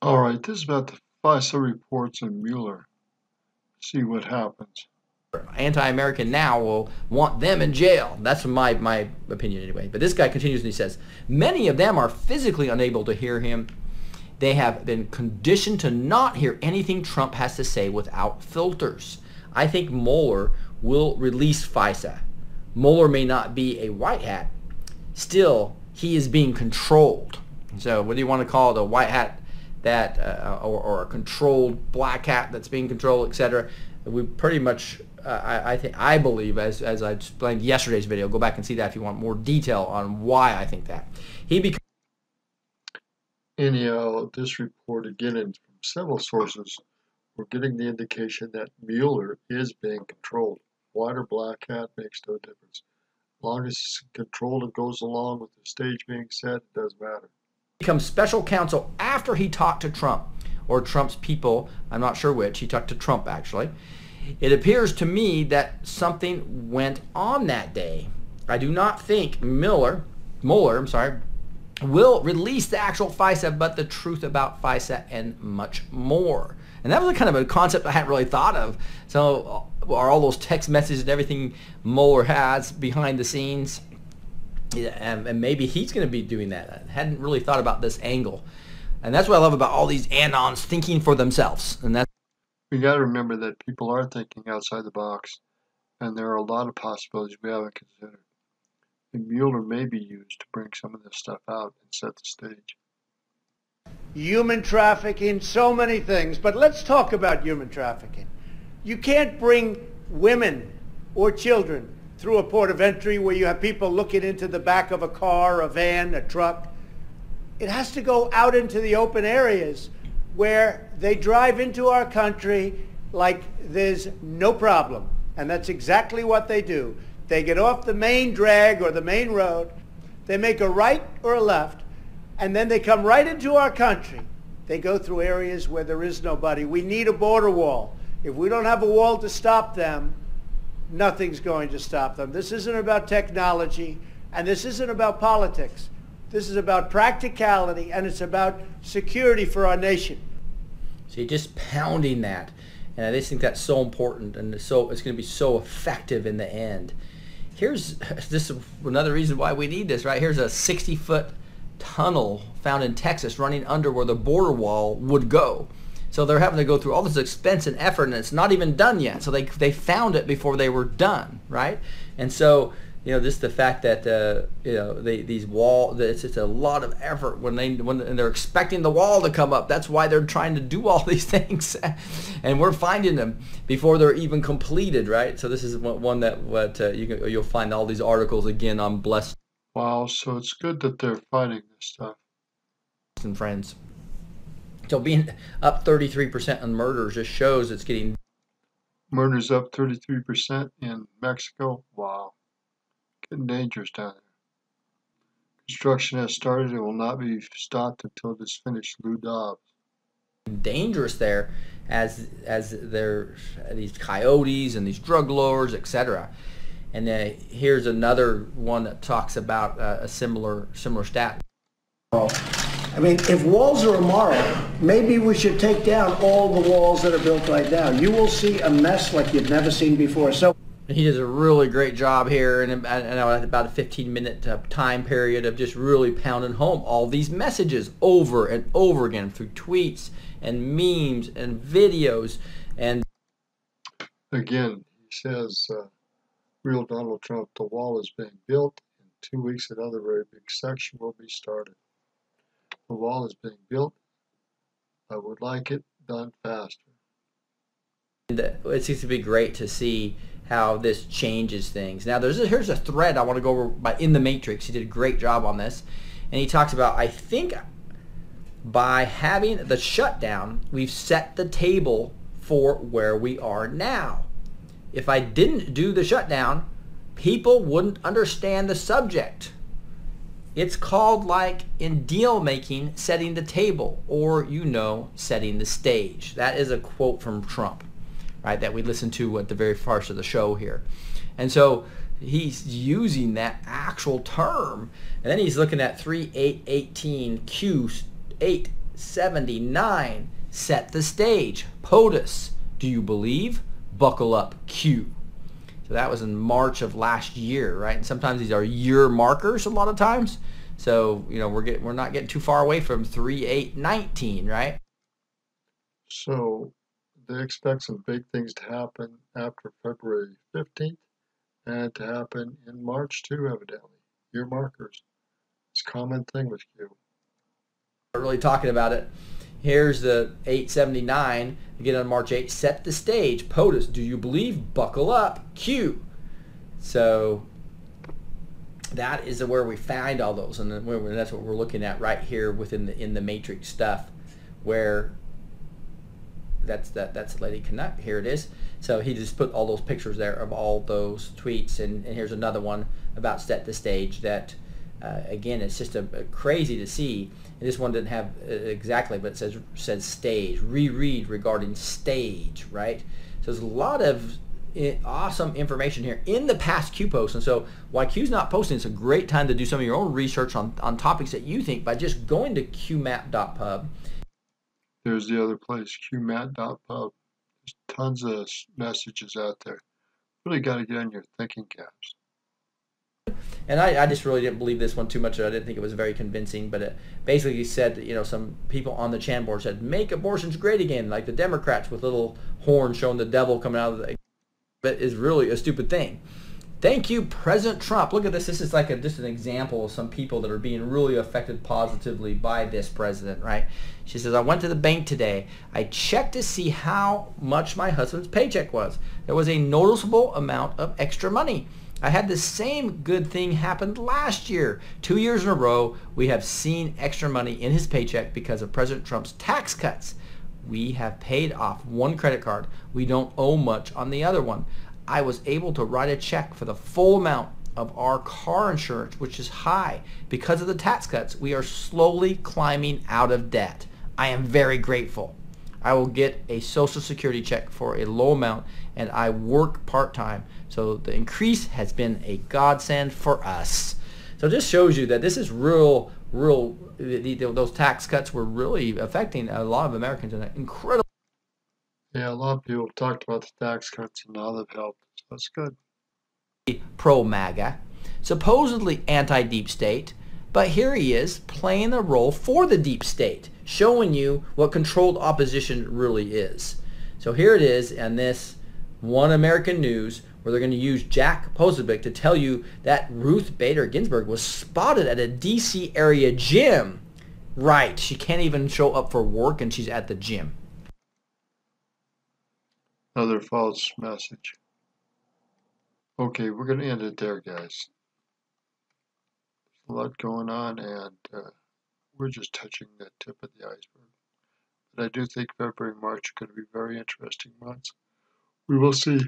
All right, this is about the FISA reports and Mueller. See what happens. Anti-American now will want them in jail. That's my opinion anyway. But this guy continues and he says, many of them are physically unable to hear him. They have been conditioned to not hear anything Trump has to say without filters. I think Mueller will release FISA. Mueller may not be a white hat. Still, he is being controlled. So what do you want to call it? A white hat that, or a controlled black hat that's being controlled, etc. We pretty much, I believe, as I explained yesterday's video, go back and see that if you want more detail on why I think that. Anyhow, this report again, and from several sources, we're getting the indication that Mueller is being controlled. White or black hat makes no difference. As long as it's controlled and goes along with the stage being set, it doesn't matter. Becomes special counsel after he talked to Trump, or Trump's people, I'm not sure which. He talked to Trump, actually. It appears to me that something went on that day. I do not think Mueller, will release the actual FISA, but the truth about FISA and much more. And that was a kind of a concept I hadn't really thought of. So are all those text messages and everything Mueller has behind the scenes? Yeah, and maybe he's going to be doing that. I hadn't really thought about this angle. And that's what I love about all these anons thinking for themselves. And that's We got to remember that people are thinking outside the box, and there are a lot of possibilities we haven't considered. And Mueller may be used to bring some of this stuff out and set the stage. Human trafficking, so many things, but let's talk about human trafficking. You can't bring women or children through a port of entry where you have people looking into the back of a car, a van, a truck. It has to go out into the open areas where they drive into our country like there's no problem. And that's exactly what they do. They get off the main drag or the main road, they make a right or a left, and then they come right into our country. They go through areas where there is nobody. We need a border wall. If we don't have a wall to stop them, nothing's going to stop them. This isn't about technology, and this isn't about politics. This is about practicality, and it's about security for our nation. So you're just pounding that. And I just think that's so important, and it's going to be so effective in the end. Here's this another reason why we need this, right? Here's a 60-foot tunnel found in Texas running under where the border wall would go. So they're having to go through all this expense and effort, and it's not even done yet. So they found it before they were done, right? And so, you know, just the fact that you know, these walls, it's a lot of effort when they're expecting the wall to come up. That's why they're trying to do all these things, and we're finding them before they're even completed, right? So this is one that you'll find all these articles again on Blessed. Wow, so it's good that they're fighting this stuff. And friends. So being up 33% on murders just shows it's getting. Murders up 33% in Mexico. Wow. Getting dangerous down there. Construction has started and will not be stopped until it is finished. Lou Dobbs. Dangerous there as there these coyotes and these drug lords, etc. And here's another one that talks about a similar stat. I mean, if walls are immoral, maybe we should take down all the walls that are built right now. You will see a mess like you've never seen before. So he does a really great job here, and about a 15-minute time period of just really pounding home all these messages over and over again through tweets and memes and videos. And again, he says, real Donald Trump, the wall is being built. In 2 weeks, another very big section will be started. The wall is being built. I would like it done faster. It seems to be great to see how this changes things. Now, here's a thread I want to go over by In the Matrix. He did a great job on this. And he talks about, I think by having the shutdown, we've set the table for where we are now. If I didn't do the shutdown, people wouldn't understand the subject. It's called, like in deal making, setting the table, or, you know, setting the stage. That is a quote from Trump, right, that we listened to at the very first of the show here. And so he's using that actual term, and then he's looking at 3.8.18 Q8 879 set the stage. POTUS, do you believe? Buckle up, Q. So that was in March of last year, right? And sometimes these are year markers a lot of times. So, you know, we're not getting too far away from 3/8/19, right? So they expect some big things to happen after February 15th and to happen in March too, evidently. Year markers. It's a common thing with Q. Not really talking about it. Here's the 879, again on March 8th, set the stage. POTUS, do you believe? Buckle up, Q. So that is where we find all those, and that's what we're looking at right here within the matrix stuff, where that's Lady Canuck. Here it is. So he just put all those pictures there of all those tweets, and here's another one about set the stage that again, it's just a crazy to see. And this one didn't have exactly, but it says stage. Reread regarding stage, right? So there's a lot of awesome information here in the past Q posts. And so while Q's not posting, it's a great time to do some of your own research on topics that you think by just going to qmat.pub. There's the other place, qmat.pub. There's tons of messages out there. Really got to get on your thinking caps. And I just really didn't believe this one too much. I didn't think it was very convincing, but it basically said that, you know, some people on the Chan board said, make abortions great again, like the Democrats with little horns showing the devil coming out of the... But is really a stupid thing. Thank you, President Trump. Look at this. This is like just an example of some people that are being really affected positively by this president, right? She says, I went to the bank today. I checked to see how much my husband's paycheck was. There was a noticeable amount of extra money. I had the same good thing happen last year. 2 years in a row, we have seen extra money in his paycheck because of President Trump's tax cuts. We have paid off one credit card. We don't owe much on the other one. I was able to write a check for the full amount of our car insurance, which is high. Because of the tax cuts, we are slowly climbing out of debt. I am very grateful. I will get a Social Security check for a low amount, and I work part-time. So the increase has been a godsend for us. So it just shows you that this is real, those tax cuts were really affecting a lot of Americans in an incredible... Yeah, a lot of people talked about the tax cuts and how they've helped. So that's good. Pro-MAGA, supposedly anti-deep state, but here he is playing the role for the deep state, showing you what controlled opposition really is. So here it is in this One American News, where they're going to use Jack Posobiec to tell you that Ruth Bader Ginsburg was spotted at a D.C. area gym. Right, she can't even show up for work and she's at the gym. Another false message. Okay, we're going to end it there, guys. There's a lot going on, and we're just touching the tip of the iceberg. But I do think February and March are going to be very interesting months. We will see